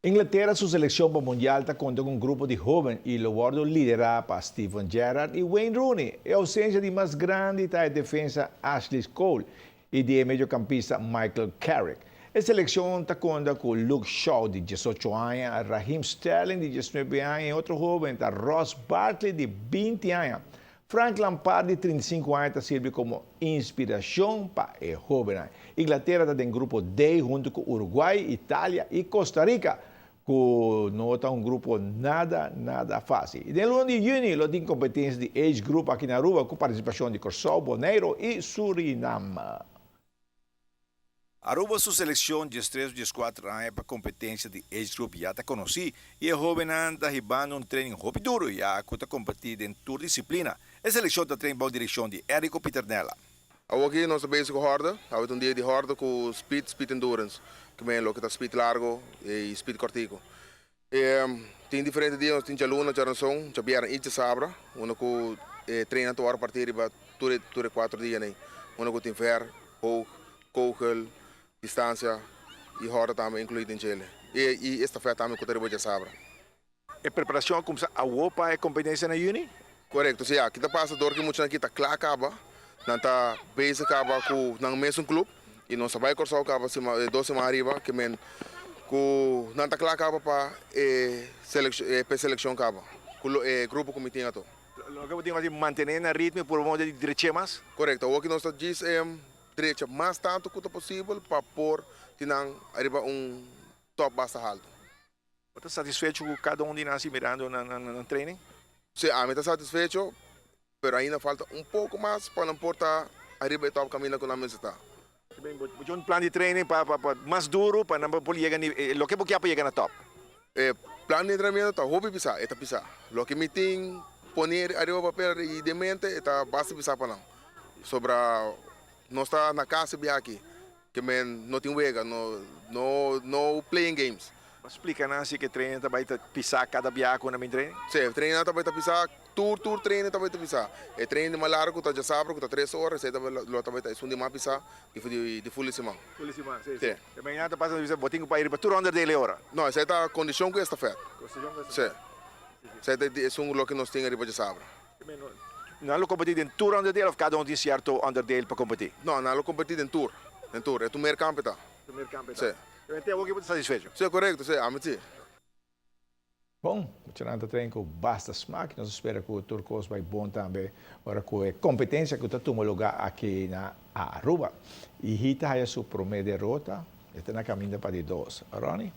Inglaterra, su selección para Mundial está contra un grupo de jóvenes y lo guardo lidera para Steven Gerrard y Wayne Rooney. A ausência de mais grande está a defensa Ashley Cole e de mediocampista Michael Carrick. A seleção está contra com Luke Shaw, de 18 anos, Raheem Sterling, de 19 anos, e outro jovem, está Ross Barkley, de 20 anos. Frank Lampard, de 35 anos, serve como inspiração para o jovem. Inglaterra está em grupo D junto com Uruguai, Itália e Costa Rica. Não está um grupo nada fácil. E no ano de junho, tem competência de age group aqui na Aruba, com participação de Corsol, Bonaire e Suriname. Aruba, sua seleção de 3 de 4 anos para competência de age group já está conhecida e a jovem anda ribando um treino rápido duro e a está competindo em toda disciplina. A seleção está treinando boa direção de Érico Piternella. Aqui nós basic horda, há um dia de horda com speed endurance, que é o que está speed largo e speed cortico. Tem diferentes dias, nós temos alunos de ranção, já vieram e sabra, onde que treina a partir de todos 4 dias, onde que tem ver, kogel, distância e horda também incluído em Chile. E esta feita também com o sabra. A preparação começa a Europa é competência na Uni? Correto, sim, aqui está passando que muitos aqui está claro acaba. Nós está base acaba com o mesmo clube e nós vai correr acaba 2 semanas arriba que men com nós está claro acaba para seleção acaba com o grupo comitê ato. Lo que podemos manter na ritmo por modo de direita mais? Correto, o que nós está diz é direita mais tanto quanto possível para pôr tinang arriba top basta alto. Você está satisfeito com cada de nós mirando no treino? Sim, a mim está satisfeito. Pero ainda falta um pouco mais para não portar arriba e top caminho com a mesa está. Um plano de treino para mais duro para não poder chegar lo que porque para chegar na top. Plano de treinamento está hobby pisar, está pisar. Lo que me tem poner arriba papel e de mente está basta pisar para não. Sobre não está na casa bem aqui, que men não tem wega, no playing games. Mas explica assim que treino também pisar cada biaco na minha treino? Sim, treino também está pisar. Tour treino também está pisar. É treino mais largo, está já sabe, está 3 horas, aí também está de mais pisar, que foi de full semana. Full semana, sim. Também nada passa de botinho para ir para tour under dele hora. Não, essa é a condição que esta feita. Sim. Essa é um lugar que nós temos arriba de sabra. Não é competir em tour under dele ou cada tem certo under dele para competir? Não é competir em tour. É o primeiro campo tá. Primeiro campo tá. Sim. Tem alguém que satisfeito? Sim, correto, sim, sim. Bom, continuando treino com bastas máquinas, espero que o Turcos vai bom também, agora com a competência que está tomando lugar aqui na Aruba. E Rita, a sua primeira derrota, está na caminho para de 2. Ronnie?